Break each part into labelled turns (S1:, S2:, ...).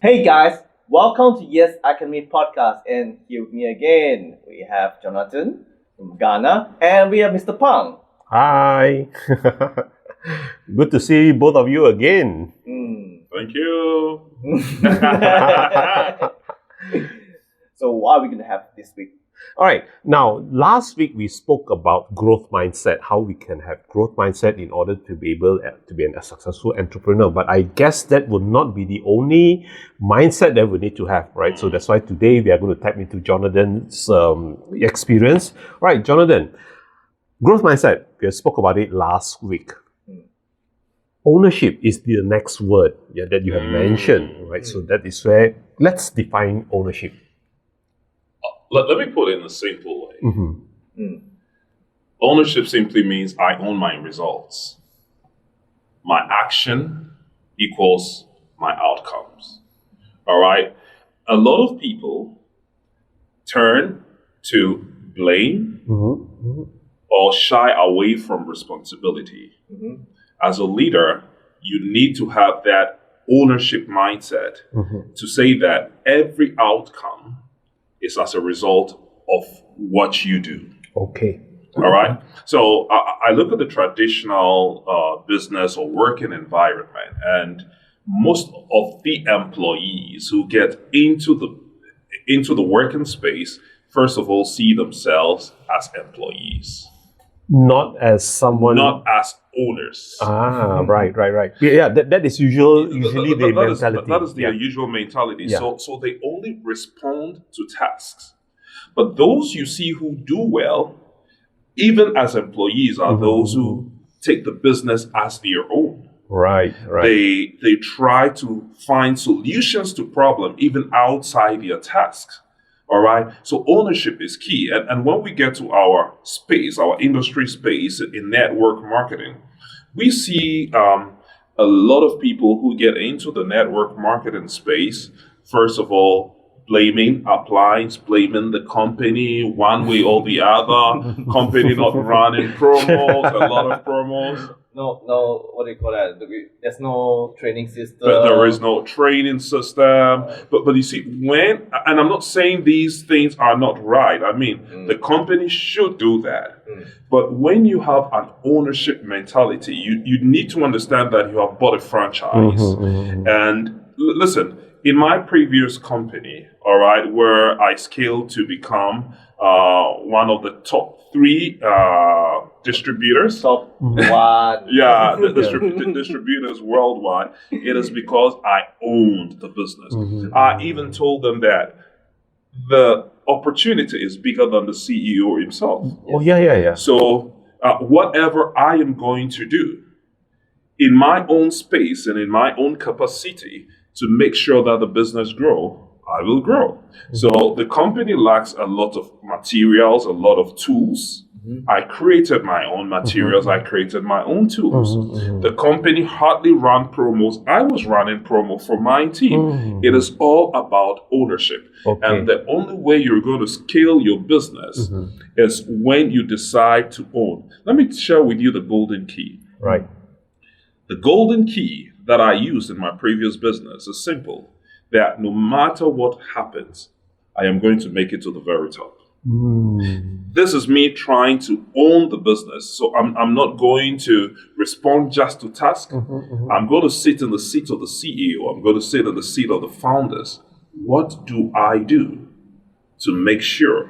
S1: Hey guys, welcome to Yes Academy podcast, and here with me again we have Jonathan from Ghana, and we have Mr. Phang.
S2: Hi. Good to see both of you again.
S3: Thank you.
S1: So what are we gonna have this week?
S2: All right. Now, last week we spoke about growth mindset, how we can have growth mindset in order to be able to be a successful entrepreneur. But I guess that would not be the only mindset that we need to have, right? So that's why today we are going to tap into Jonathan's experience. All right, Jonathan, growth mindset. We spoke about it last week. Ownership is the next word that you have mentioned, right? So that is where let's define ownership.
S3: Let me put it in a simple way. Ownership simply means I own my results. My action equals my outcomes. All right? A lot of people turn to blame or shy away from responsibility. As a leader, you need to have that ownership mindset to say that every outcome is as a result of what you do.
S2: Okay.
S3: All right. So I look at the traditional business or working environment, and most of the employees who get into the working space, first of all, see themselves as employees,
S2: Not as someone.
S3: not as owners.
S2: Right. Yeah, that is usually the mentality.
S3: That is their usual mentality.
S2: Yeah.
S3: So they only respond to tasks. But those you see who do well, even as employees, are those who take the business as their own.
S2: Right.
S3: They try to find solutions to problem even outside their tasks. All right. So ownership is key. And when we get to our space, our industry space in network marketing, we see a lot of people who get into the network marketing space, first of all, blaming the company one way or the other, company not running promos, a lot of promos.
S1: No, what do you call that? There's no training system.
S3: There is no training system. But you see, and I'm not saying these things are not right. I mean, the company should do that. But when you have an ownership mentality, you need to understand that you have bought a franchise. And listen, in my previous company, all right, where I scaled to become one of the top 3 distributors.
S1: Top one.
S3: Yeah, the distributors worldwide. It is because I owned the business. I even told them that the opportunity is bigger than the CEO himself.
S2: Oh, yeah.
S3: So whatever I am going to do in my own space and in my own capacity to make sure that the business grow, I will grow. So the company lacks a lot of materials, a lot of tools. I created my own materials. I created my own tools. The company hardly ran promos. I was running promo for my team. It is all about ownership.
S2: Okay.
S3: And the only way you're going to scale your business is when you decide to own. Let me share with you the golden key.
S2: Right.
S3: The golden key that I used in my previous business is simple. That no matter what happens, I am going to make it to the very top. This is me trying to own the business. So I'm not going to respond just to tasks. I'm going to sit in the seat of the CEO. I'm going to sit in the seat of the founders. What do I do to make sure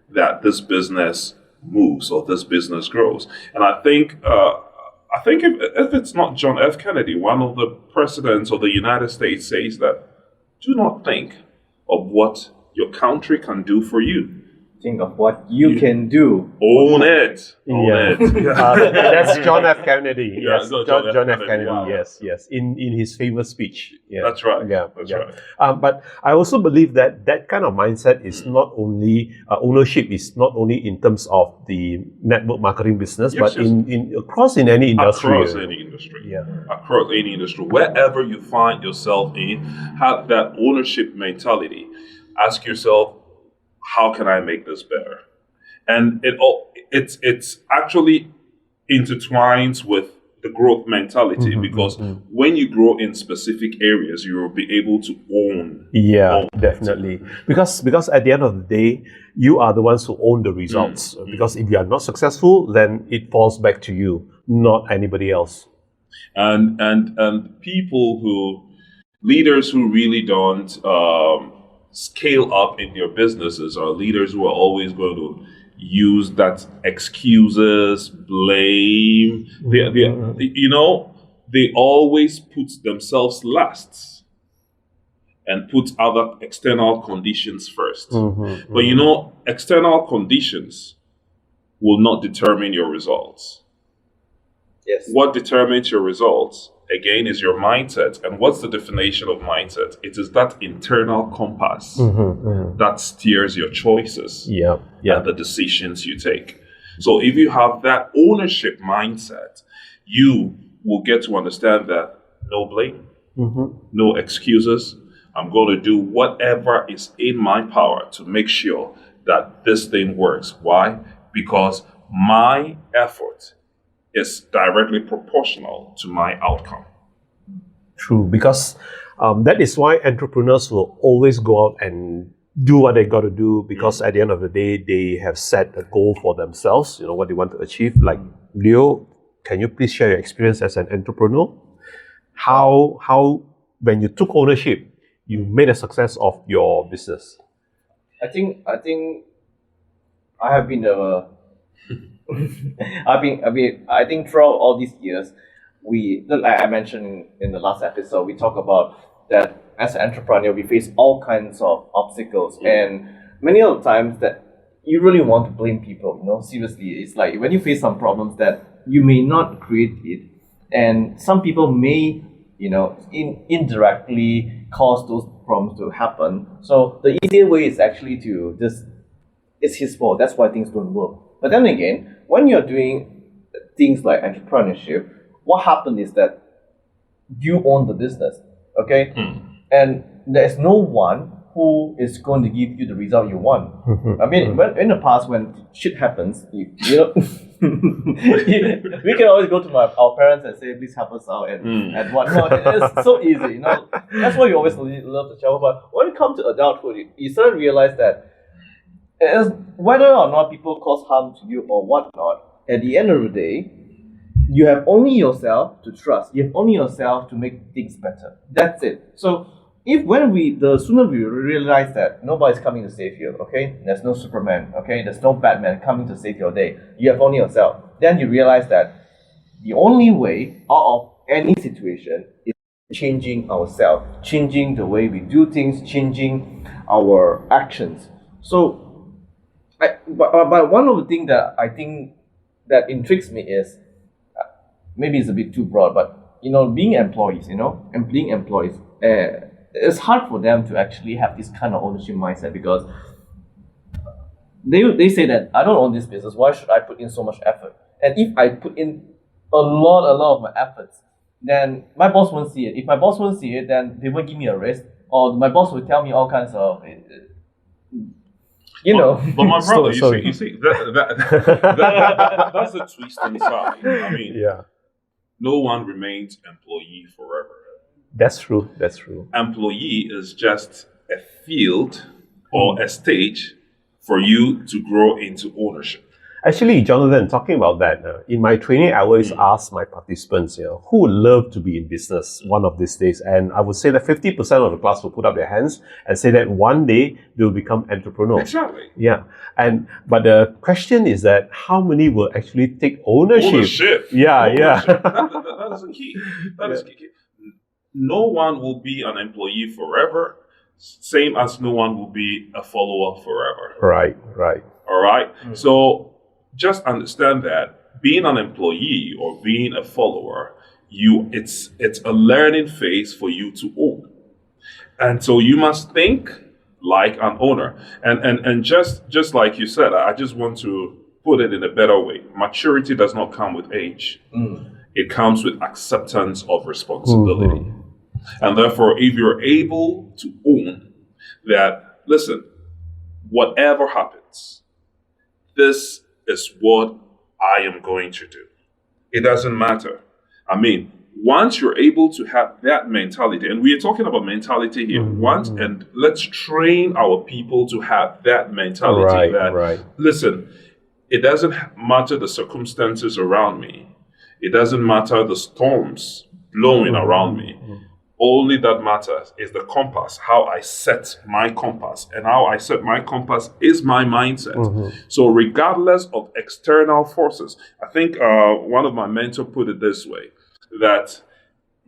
S3: that this business moves or this business grows? And I think if it's not John F. Kennedy, one of the presidents of the United States, says that do not think of what your country can do for you.
S1: Think of what you can do.
S3: Own it.
S2: That's John F. Kennedy.
S3: Yeah,
S2: Yes,
S3: no,
S2: John F.
S3: Kennedy.
S2: Kennedy.
S3: Wow.
S2: Yes. In his famous speech. Yeah.
S3: That's right.
S2: That's
S3: right.
S2: But I also believe that kind of mindset is not only ownership is not only in terms of the network marketing business, but in across in any industry.
S3: Across any industry.
S2: Yeah.
S3: Across any industry. Wherever you find yourself in, have that ownership mentality. Ask yourself, how can I make this better? And it's actually intertwines with the growth mentality, because when you grow in specific areas, you will be able to own.
S2: Yeah,
S3: own
S2: definitely. Because at the end of the day, you are the ones who own the results. Because if you are not successful, then it falls back to you, not anybody else.
S3: And people leaders who really don't scale up in their businesses are leaders who are always going to use that excuses, blame. They always put themselves last and put other external conditions first. But external conditions will not determine your results.
S1: Yes.
S3: What determines your results, again, is your mindset. And what's the definition of mindset? It is that internal compass that steers your choices and the decisions you take. So if you have that ownership mindset, you will get to understand that no blame, no excuses. I'm going to do whatever is in my power to make sure that this thing works. Why? Because my effort is directly proportional to my outcome.
S2: True, because that is why entrepreneurs will always go out and do what they got to do, because at the end of the day, they have set a goal for themselves, what they want to achieve. Like, Leo, can you please share your experience as an entrepreneur? How when you took ownership, you made a success of your business?
S1: I think I have been I think throughout all these years, like I mentioned in the last episode, we talk about that as an entrepreneur, we face all kinds of obstacles, and many of the times that you really want to blame people. Seriously, it's like when you face some problems that you may not create it, and some people may, indirectly cause those problems to happen. So the easier way is actually to just, it's his fault. That's why things don't work. But then again, when you're doing things like entrepreneurship, what happened is that you own the business, okay? And there's no one who is going to give you the result you want. I mean, when, in the past, when shit happens, we can always go to our parents and say, please help us out and whatnot. It's so easy, That's why you always love to travel. But when it comes to adulthood, you sort of realize that whether or not people cause harm to you or whatnot, at the end of the day, you have only yourself to trust. You have only yourself to make things better. That's it. So the sooner we realize that nobody's coming to save you, okay? There's no Superman, okay? There's no Batman coming to save your day. You have only yourself. Then you realize that the only way out of any situation is changing ourselves, changing the way we do things, changing our actions. So but one of the things that I think that intrigues me is, maybe it's a bit too broad, but being employees, it's hard for them to actually have this kind of ownership mindset, because they say that I don't own this business. Why should I put in so much effort? And if I put in a lot of my efforts, then my boss won't see it. If my boss won't see it, then they won't give me a raise, or my boss will tell me all kinds of.
S3: But my brother,
S2: Sorry.
S3: you see, that's a twist inside. I mean, no one remains employee forever.
S2: That's true.
S3: Employee is just a field or a stage for you to grow into ownership.
S2: Actually, Jonathan, talking about that, in my training, I always ask my participants, who would love to be in business one of these days? And I would say that 50% of the class will put up their hands and say that one day they will become entrepreneurs.
S3: Exactly.
S2: Yeah. But the question is that how many will actually take ownership?
S3: Ownership.
S2: Yeah.
S3: That is the key. That is the key. No one will be an employee forever, same as no one will be a follower forever.
S2: Right.
S3: All right? So just understand that being an employee or being a follower, it's a learning phase for you to own. And so you must think like an owner. And just like you said, I just want to put it in a better way. Maturity does not come with age. It comes with acceptance of responsibility. And therefore, if you're able to own that, listen, whatever happens, this is what I am going to do. It doesn't matter. I mean, once you're able to have that mentality, and we are talking about mentality here, and let's train our people to have that mentality listen, it doesn't matter the circumstances around me. It doesn't matter the storms blowing around me. Only that matters is the compass, how I set my compass. And how I set my compass is my mindset. So regardless of external forces, I think one of my mentors put it this way, that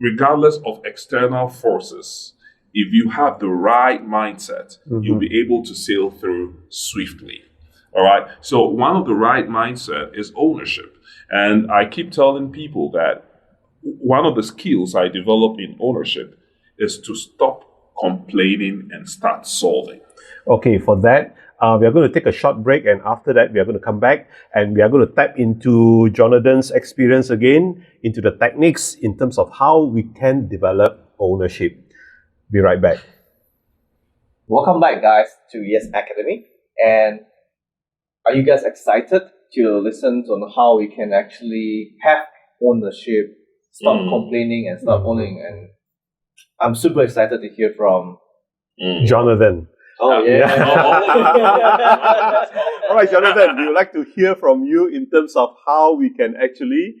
S3: regardless of external forces, if you have the right mindset, you'll be able to sail through swiftly. All right. So one of the right mindset is ownership. And I keep telling people that one of the skills I develop in ownership is to stop complaining and start solving.
S2: Okay, for that, we are going to take a short break, and after that, we are going to come back and we are going to tap into Jonathan's experience again, into the techniques in terms of how we can develop ownership. Be right back.
S1: Welcome back, guys, to Yes Academy. And are you guys excited to listen on how we can actually have ownership, stop complaining and start owning? And I'm super excited to hear from
S2: Jonathan.
S1: Oh, yeah.
S2: All right, Jonathan, we would like to hear from you in terms of how we can actually,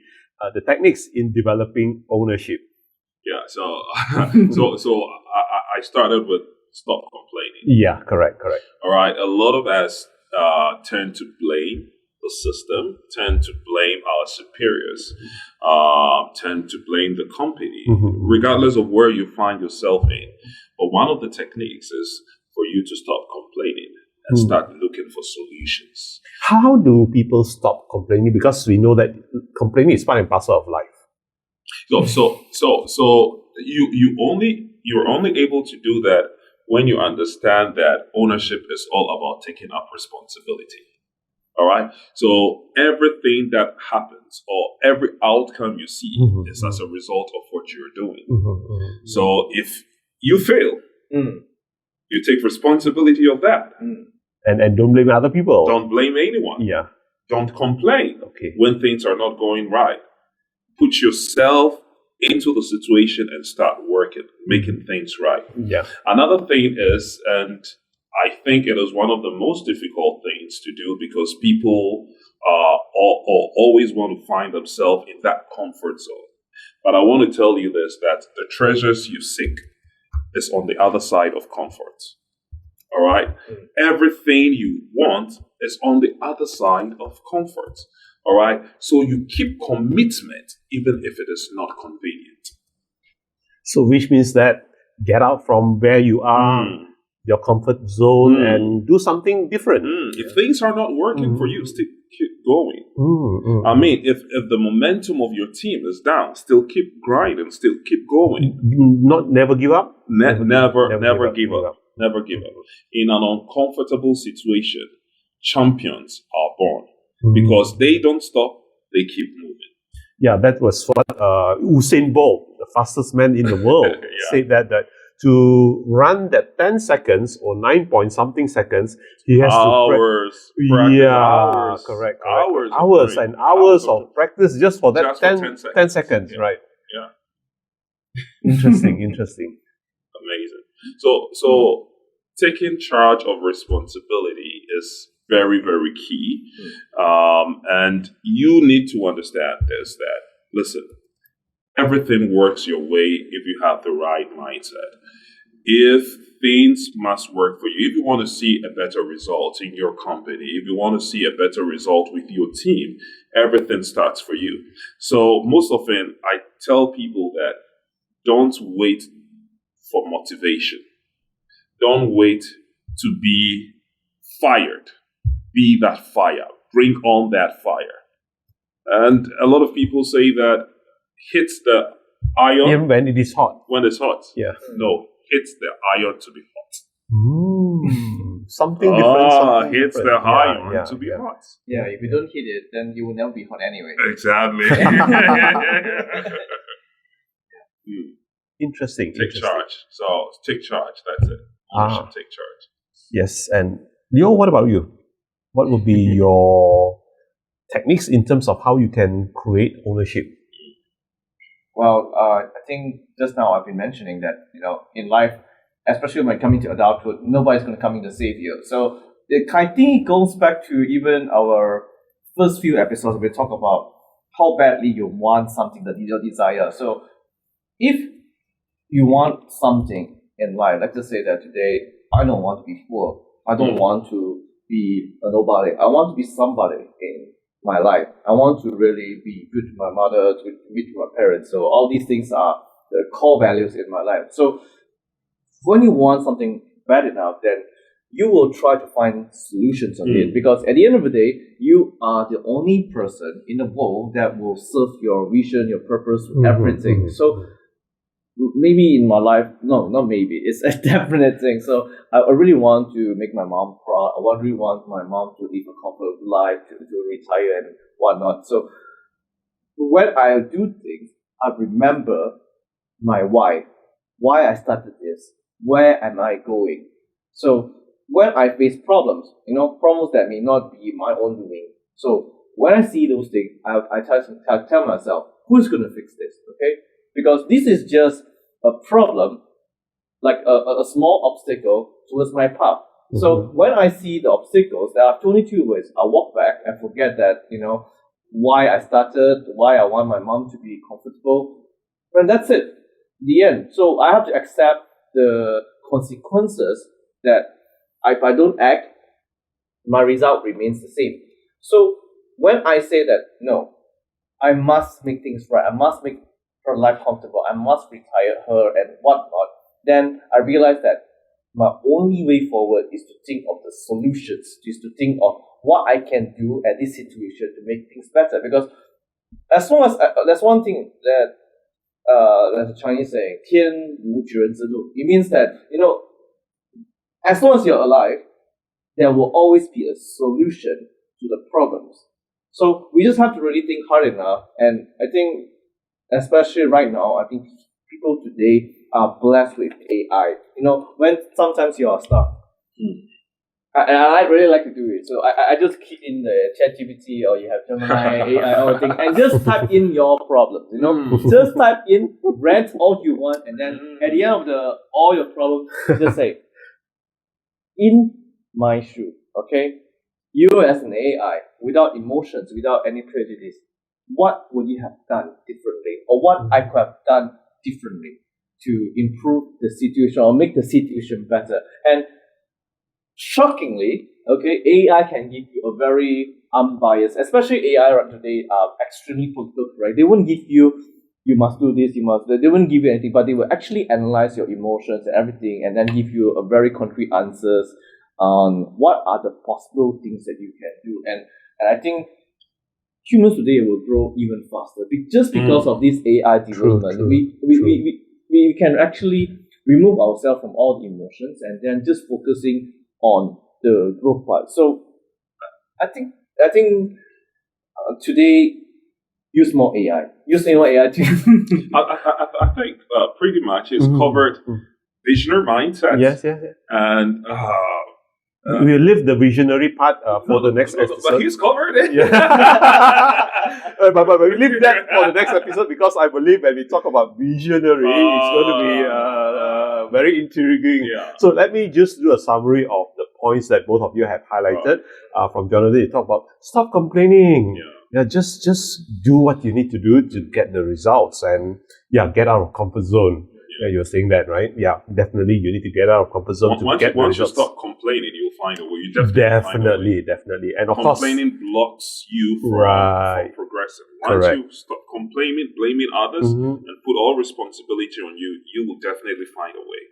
S2: the techniques in developing ownership.
S3: Yeah, so I started with stop complaining.
S2: Yeah, correct.
S3: All right, a lot of us tend to blame the system, tend to blame our superiors, tend to blame the company, regardless of where you find yourself in. But one of the techniques is for you to stop complaining and start looking for solutions.
S2: How do people stop complaining? Because we know that complaining is part and parcel of life.
S3: So you're only able to do that when you understand that ownership is all about taking up responsibility. All right. So everything that happens or every outcome you see is as a result of what you're doing. So if you fail, you take responsibility of that.
S2: And don't blame other people.
S3: Don't blame anyone.
S2: Yeah.
S3: Don't complain when things are not going right. Put yourself into the situation and start working, making things right.
S2: Yeah.
S3: Another thing is, and I think it is one of the most difficult things to do because people always want to find themselves in that comfort zone. But I want to tell you this, that the treasures you seek is on the other side of comfort. All right? Everything you want is on the other side of comfort. All right? So you keep commitment even if it is not convenient.
S2: So which means that get out from where you are, your comfort zone, and do something different.
S3: If things are not working for you, still keep going. I mean, if the momentum of your team is down, still keep grinding, still keep going.
S2: Never give up?
S3: Never give up. Never give up. In an uncomfortable situation, champions are born because they don't stop, they keep moving.
S2: Yeah, that was what Usain Bolt, the fastest man in the world, said that to run that 10 seconds or 9 point something seconds, he has
S3: hours.
S2: Correct.
S3: Hours
S2: and hours of practice just for that
S3: just
S2: 10 seconds, right?
S3: Yeah.
S2: Interesting.
S3: Amazing. So taking charge of responsibility is very, very key. And you need to understand this, that, listen, everything works your way if you have the right mindset. If things must work for you, if you want to see a better result in your company, if you want to see a better result with your team, everything starts for you. So most often I tell people that don't wait for motivation. Don't wait to be fired. Be that fire. Bring on that fire. And a lot of people say that hits the iron
S2: when it is hot.
S3: When it's hot.
S2: Yeah.
S3: No, hits the iron to be hot.
S2: Something different.
S3: Hits the iron to be hot.
S1: Yeah, if you don't hit it, then you will never be hot anyway.
S3: Exactly.
S2: Interesting.
S3: Take charge. So take charge. That's it. You should take charge.
S2: Yes. And Leo, what about you? What would be your techniques in terms of how you can create ownership?
S1: Well, I think just now I've been mentioning that, in life, especially when coming to adulthood, nobody's going to come in to save you. So I think it goes back to even our first few episodes. We talk about how badly you want something that you desire. So if you want something in life, let's just say that today I don't want to be poor. I don't want to be a nobody. I want to be somebody in my life. I want to really be good to my mother, to be to my parents. So all these things are the core values in my life. So when you want something bad enough, then you will try to find solutions on it, because at the end of the day, you are the only person in the world that will serve your vision, your purpose, everything. So maybe in my life, no, not maybe, it's a definite thing. So I really want to make my mom proud. I really want my mom to live a comfortable life, to retire and whatnot. So when I do things, I remember my why I started this, where am I going. So when I face problems, problems that may not be my own doing. So when I see those things, I tell myself, who's going to fix this, okay? Because this is just a problem, like a small obstacle towards my path. So when I see the obstacles, there are 22 ways. I walk back and forget that, why I started, why I want my mom to be comfortable. And that's it, the end. So I have to accept the consequences that if I don't act, my result remains the same. So when I say that, no, I must make things right, I must make her life comfortable, I must retire her and whatnot, then I realize that my only way forward is to think of the solutions, is to think of what I can do at this situation to make things better. Because as long as that's one thing that there's a Chinese saying, 天无绝人之路. It means that, as long as you're alive, there will always be a solution to the problems. So we just have to really think hard enough. And I think, especially right now, I think people today are blessed with AI. When sometimes you are stuck, and I really like to do it. So I just keep in the ChatGPT, or you have Gemini, AI, or thing, and just type in your problems. Just type in, rant all you want, and then at the end of all your problems, just say, in my shoe, okay? You as an AI, without emotions, without any prejudice, what would you have done differently? Or what I could have done differently to improve the situation or make the situation better? And shockingly, okay, AI can give you a very unbiased, especially AI right today are extremely political correct. They won't give you must do this, they won't give you anything, but they will actually analyze your emotions and everything, and then give you a very concrete answers on what are the possible things that you can do. And I think humans today will grow even faster just because of this AI development.
S2: True.
S1: We can actually remove ourselves from all the emotions and then just focusing on the growth part. So I think today, use more AI. Use more AI too.
S3: I think pretty much it's covered visionary mindset.
S2: Yes.
S3: And
S2: we'll leave the visionary part for the next episode.
S3: But he's covered it.
S2: Yeah. but we leave that for the next episode, because I believe when we talk about visionary, it's going to be very intriguing.
S3: Yeah.
S2: So let me just do a summary of the points that both of you have highlighted. From Jonathan, you talk about stop complaining. Yeah, just do what you need to do to get the results, and get out of comfort zone. Yeah, you're saying that, right? Yeah, definitely. You need to get out of comfort zone to get the results.
S3: Once you stop complaining, you'll find a way. You
S2: definitely. And of course,
S3: complaining blocks you from progressing. Once you stop complaining, blaming others, and put all responsibility on you, you will definitely find a way.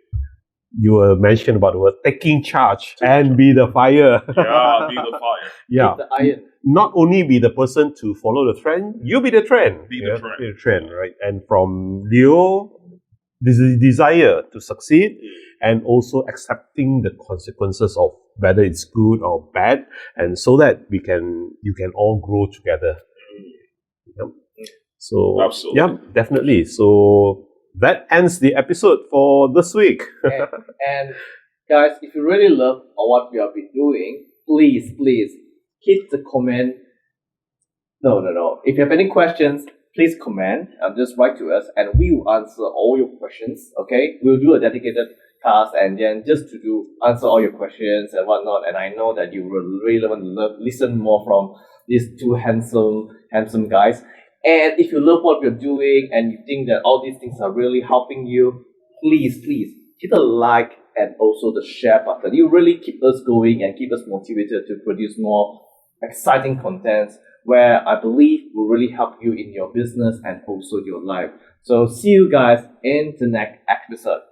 S2: You were mentioned about the word taking charge and be the fire.
S3: Yeah, be the fire.
S2: Yeah.
S1: The iron.
S2: Not only be the person to follow the trend, you be the trend.
S3: Be the trend,
S2: right? And from Leo, this is desire to succeed, and also accepting the consequences of whether it's good or bad, and so that you can all grow together. So
S3: absolutely,
S2: definitely. So that ends the episode for this week.
S1: and guys, if you really love what we have been doing, please hit the comment. No. If you have any questions, please comment and just write to us, and we will answer all your questions. Okay, we'll do a dedicated cast and then just to do answer all your questions and whatnot. And I know that you will really want to listen more from these two handsome guys. And if you love what we're doing and you think that all these things are really helping you, please hit the like and also the share button. You really keep us going and keep us motivated to produce more exciting contents where I believe will really help you in your business and also your life. So see you guys in the next episode.